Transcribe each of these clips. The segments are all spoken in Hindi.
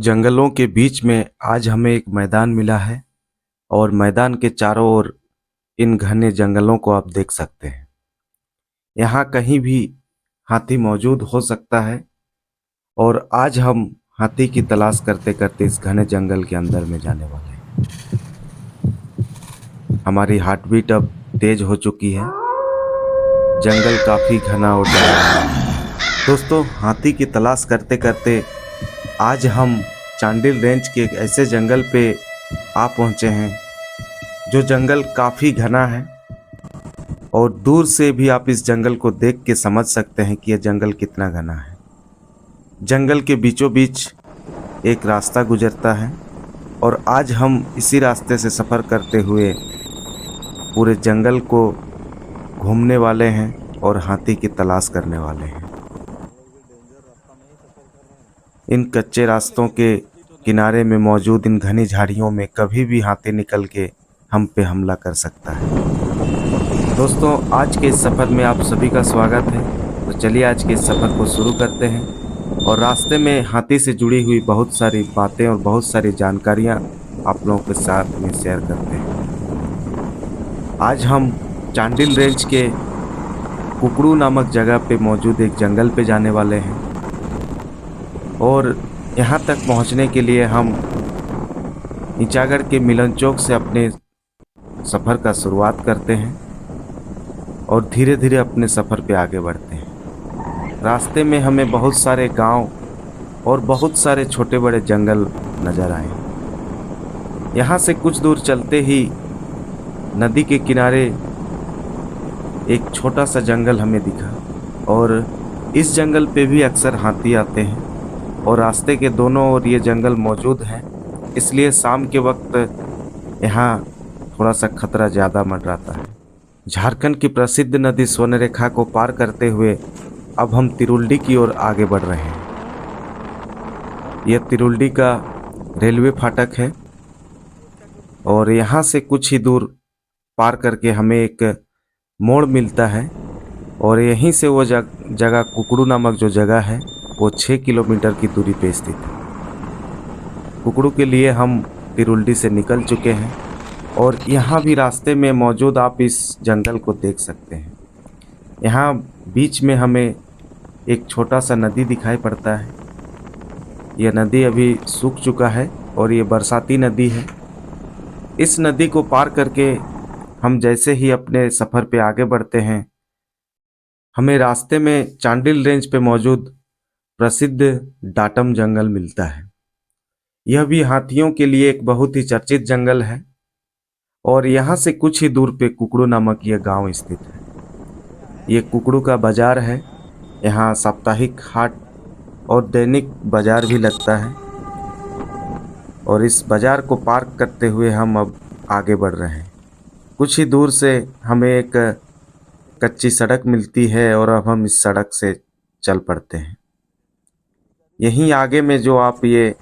जंगलों के बीच में आज हमें एक मैदान मिला है और मैदान के चारों ओर इन घने जंगलों को आप देख सकते हैं। यहाँ कहीं भी हाथी मौजूद हो सकता है और आज हम हाथी की तलाश करते करते इस घने जंगल के अंदर में जाने वाले हैं। हमारी हार्ट बीट अब तेज हो चुकी है। जंगल काफी घना और डरावना है। दोस्तों, हाथी की तलाश करते करते आज हम चांडिल रेंज के एक ऐसे जंगल पे आ पहुंचे हैं जो जंगल काफ़ी घना है और दूर से भी आप इस जंगल को देख के समझ सकते हैं कि यह जंगल कितना घना है। जंगल के बीचों बीच एक रास्ता गुजरता है और आज हम इसी रास्ते से सफ़र करते हुए पूरे जंगल को घूमने वाले हैं और हाथी की तलाश करने वाले हैं। इन कच्चे रास्तों के किनारे में मौजूद इन घनी झाड़ियों में कभी भी हाथी निकल के हम पे हमला कर सकता है। दोस्तों, आज के इस सफ़र में आप सभी का स्वागत है। तो चलिए आज के इस सफ़र को शुरू करते हैं और रास्ते में हाथी से जुड़ी हुई बहुत सारी बातें और बहुत सारी जानकारियाँ आप लोगों के साथ में शेयर करते हैं। आज हम चांडिल रेंज के कुकड़ू नामक जगह पे मौजूद एक जंगल पे जाने वाले हैं और यहाँ तक पहुँचने के लिए हम ईचागढ़ के मिलन चौक से अपने सफ़र का शुरुआत करते हैं और धीरे धीरे अपने सफ़र पे आगे बढ़ते हैं। रास्ते में हमें बहुत सारे गांव और बहुत सारे छोटे बड़े जंगल नज़र आए। यहाँ से कुछ दूर चलते ही नदी के किनारे एक छोटा सा जंगल हमें दिखा और इस जंगल पे भी अक्सर हाथी आते हैं और रास्ते के दोनों ओर ये जंगल मौजूद है, इसलिए शाम के वक्त यहाँ थोड़ा सा खतरा ज़्यादा मंडराता है। झारखंड की प्रसिद्ध नदी स्वर्णरेखा को पार करते हुए अब हम तिरुल्डी की ओर आगे बढ़ रहे हैं। यह तिरुल्डी का रेलवे फाटक है और यहाँ से कुछ ही दूर पार करके हमें एक मोड़ मिलता है और यहीं से वो जगह कुकड़ू नामक जो जगह है वो 6 किलोमीटर की दूरी पे स्थित है। कुकड़ू के लिए हम तिरुल्डी से निकल चुके हैं और यहाँ भी रास्ते में मौजूद आप इस जंगल को देख सकते हैं। यहाँ बीच में हमें एक छोटा सा नदी दिखाई पड़ता है। यह नदी अभी सूख चुका है और ये बरसाती नदी है। इस नदी को पार करके हम जैसे ही अपने सफ़र पे आगे बढ़ते हैं, हमें रास्ते में चांडिल रेंज पे मौजूद प्रसिद्ध डाटम जंगल मिलता है। यह भी हाथियों के लिए एक बहुत ही चर्चित जंगल है और यहाँ से कुछ ही दूर पे कुकड़ू नामक यह गांव स्थित है। ये कुकड़ू का बाजार है। यहाँ साप्ताहिक हाट और दैनिक बाजार भी लगता है और इस बाजार को पार करते हुए हम अब आगे बढ़ रहे हैं। कुछ ही दूर से हमें एक कच्ची सड़क मिलती है और अब हम इस सड़क से चल पड़ते हैं। यहीं आगे में जो आप ये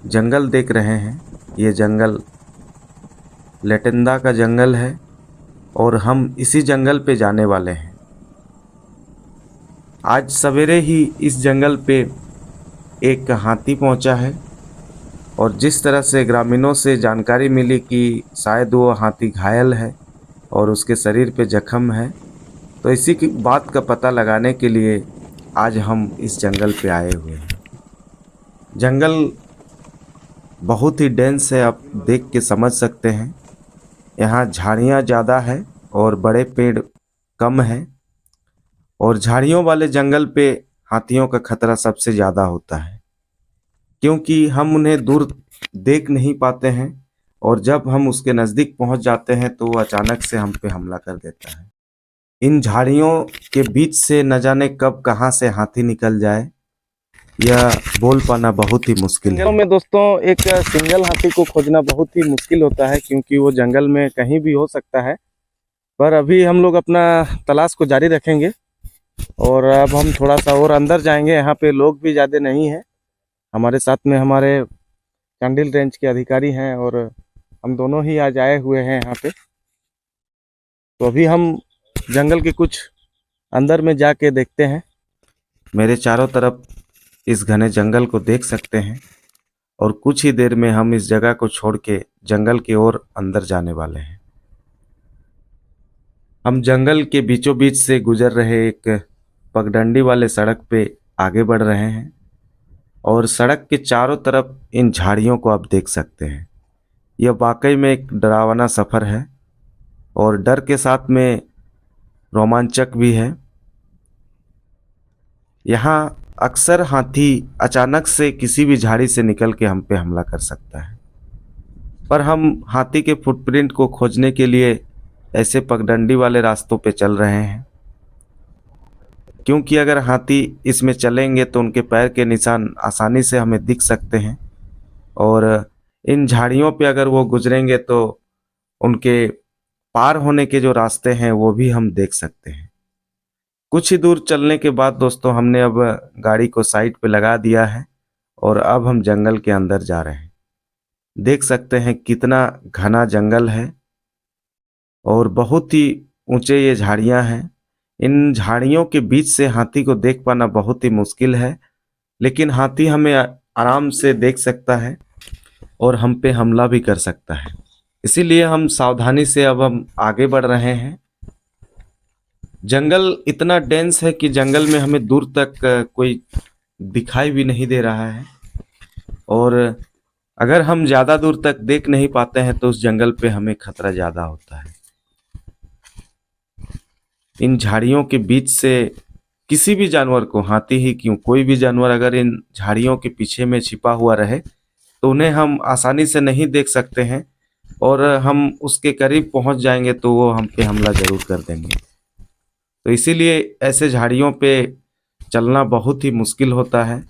जंगल देख रहे हैं, ये जंगल लेटेंदा का जंगल है और हम इसी जंगल पे जाने वाले हैं। आज सवेरे ही इस जंगल पे एक हाथी पहुंचा है और जिस तरह से ग्रामीणों से जानकारी मिली कि शायद वो हाथी घायल है और उसके शरीर पे जख्म है, तो इसी की बात का पता लगाने के लिए आज हम इस जंगल पे आए हुए हैं। जंगल बहुत ही डेंस है, आप देख के समझ सकते हैं। यहाँ झाड़ियाँ ज़्यादा है और बड़े पेड़ कम हैं और झाड़ियों वाले जंगल पे हाथियों का खतरा सबसे ज़्यादा होता है क्योंकि हम उन्हें दूर देख नहीं पाते हैं और जब हम उसके नज़दीक पहुंच जाते हैं तो वो अचानक से हम पे हमला कर देता है। इन झाड़ियों के बीच से न जाने कब कहां से हाथी निकल जाए, यह बोल पाना बहुत ही मुश्किल है। जंगल में दोस्तों एक सिंगल हाथी को खोजना बहुत ही मुश्किल होता है क्योंकि वो जंगल में कहीं भी हो सकता है। पर अभी हम लोग अपना तलाश को जारी रखेंगे और अब हम थोड़ा सा और अंदर जाएंगे। यहाँ पे लोग भी ज़्यादा नहीं हैं। हमारे साथ में हमारे चांडिल रेंज के अधिकारी हैं और हम दोनों ही आज आए हुए हैं यहाँ पे। तो अभी हम जंगल के कुछ अंदर में जाके देखते हैं। मेरे चारों तरफ इस घने जंगल को देख सकते हैं और कुछ ही देर में हम इस जगह को छोड़ के जंगल की ओर अंदर जाने वाले हैं। हम जंगल के बीचों बीच से गुजर रहे एक पगडंडी वाले सड़क पे आगे बढ़ रहे हैं और सड़क के चारों तरफ इन झाड़ियों को आप देख सकते हैं। यह वाकई में एक डरावना सफ़र है और डर के साथ में रोमांचक भी है। यहाँ अक्सर हाथी अचानक से किसी भी झाड़ी से निकल के हम पे हमला कर सकता है, पर हम हाथी के फुटप्रिंट को खोजने के लिए ऐसे पगडंडी वाले रास्तों पे चल रहे हैं, क्योंकि अगर हाथी इसमें चलेंगे तो उनके पैर के निशान आसानी से हमें दिख सकते हैं और इन झाड़ियों पे अगर वो गुजरेंगे तो उनके पार होने के जो रास्ते हैं वो भी हम देख सकते हैं। कुछ ही दूर चलने के बाद दोस्तों हमने अब गाड़ी को साइड पे लगा दिया है और अब हम जंगल के अंदर जा रहे हैं। देख सकते हैं कितना घना जंगल है और बहुत ही ऊंचे ये झाड़ियां हैं। इन झाड़ियों के बीच से हाथी को देख पाना बहुत ही मुश्किल है, लेकिन हाथी हमें आराम से देख सकता है और हम पे हमला भी कर सकता है। इसीलिए हम सावधानी से अब हम आगे बढ़ रहे हैं। जंगल इतना डेंस है कि जंगल में हमें दूर तक कोई दिखाई भी नहीं दे रहा है और अगर हम ज़्यादा दूर तक देख नहीं पाते हैं तो उस जंगल पे हमें खतरा ज़्यादा होता है। इन झाड़ियों के बीच से किसी भी जानवर को, हाथी ही क्यों, कोई भी जानवर अगर इन झाड़ियों के पीछे में छिपा हुआ रहे तो उन्हें हम आसानी से नहीं देख सकते हैं और हम उसके करीब पहुंच जाएंगे तो वो हम पे हमला जरूर कर देंगे। तो इसीलिए ऐसे झाड़ियों पे चलना बहुत ही मुश्किल होता है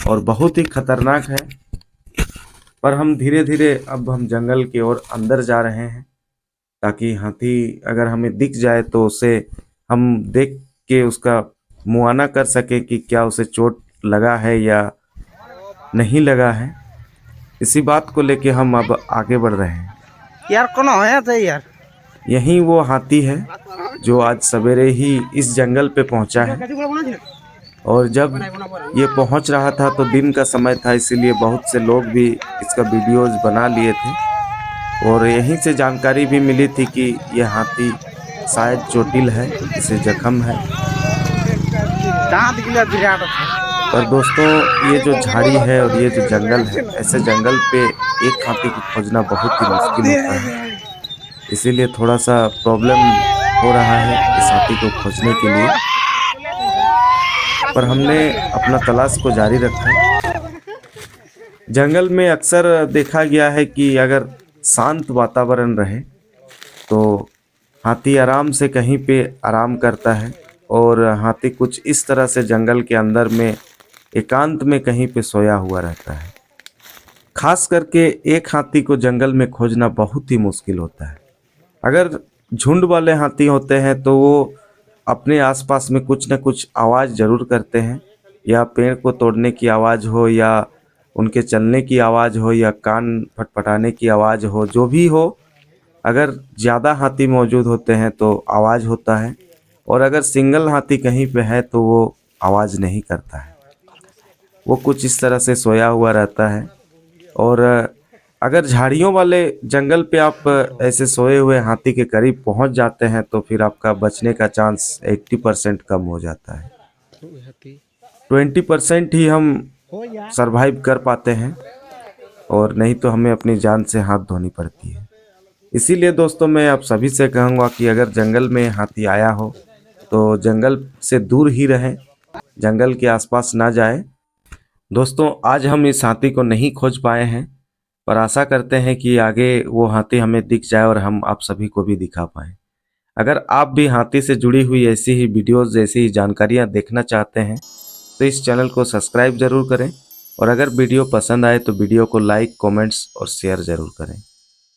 और बहुत ही खतरनाक है। पर हम धीरे धीरे अब हम जंगल की ओर अंदर जा रहे हैं ताकि हाथी अगर हमें दिख जाए तो उसे हम देख के उसका मुआयना कर सके कि क्या उसे चोट लगा है या नहीं लगा है। इसी बात को लेके हम अब आगे बढ़ रहे हैं। यार कौन है तो यार यही वो हाथी है जो आज सवेरे ही इस जंगल पे पहुंचा है और जब ये पहुंच रहा था तो दिन का समय था, इसीलिए बहुत से लोग भी इसका वीडियोज बना लिए थे और यहीं से जानकारी भी मिली थी कि यह हाथी शायद चोटिल है, इसे जख्म है। पर दोस्तों ये जो झाड़ी है और ये जो जंगल है, ऐसे जंगल पे एक हाथी को खोजना बहुत ही मुश्किल होता है, इसीलिए थोड़ा सा प्रॉब्लम हो रहा है इस हाथी को खोजने के लिए। पर हमने अपना तलाश को जारी रखा। जंगल में अक्सर देखा गया है कि अगर शांत वातावरण रहे तो हाथी आराम से कहीं पे आराम करता है और हाथी कुछ इस तरह से जंगल के अंदर में एकांत में कहीं पे सोया हुआ रहता है। खास करके एक हाथी को जंगल में खोजना बहुत ही मुश्किल होता है। अगर झुंड वाले हाथी होते हैं तो वो अपने आसपास में कुछ न कुछ आवाज़ ज़रूर करते हैं, या पेड़ को तोड़ने की आवाज़ हो या उनके चलने की आवाज़ हो या कान फटफटाने की आवाज़ हो, जो भी हो, अगर ज़्यादा हाथी मौजूद होते हैं तो आवाज़ होता है और अगर सिंगल हाथी कहीं पे है तो वो आवाज़ नहीं करता है। वो कुछ इस तरह से सोया हुआ रहता है और अगर झाड़ियों वाले जंगल पे आप ऐसे सोए हुए हाथी के करीब पहुंच जाते हैं तो फिर आपका बचने का चांस 80% कम हो जाता है। 20% ही हम सरवाइव कर पाते हैं और नहीं तो हमें अपनी जान से हाथ धोनी पड़ती है। इसीलिए दोस्तों मैं आप सभी से कहूँगा कि अगर जंगल में हाथी आया हो तो जंगल से दूर ही रहें, जंगल के आसपास ना जाए। दोस्तों आज हम इस हाथी को नहीं खोज पाए हैं, पर आशा करते हैं कि आगे वो हाथी हमें दिख जाए और हम आप सभी को भी दिखा पाएँ। अगर आप भी हाथी से जुड़ी हुई ऐसी ही वीडियोज़, ऐसी ही जानकारियाँ देखना चाहते हैं तो इस चैनल को सब्सक्राइब ज़रूर करें और अगर वीडियो पसंद आए तो वीडियो को लाइक, कमेंट्स और शेयर ज़रूर करें।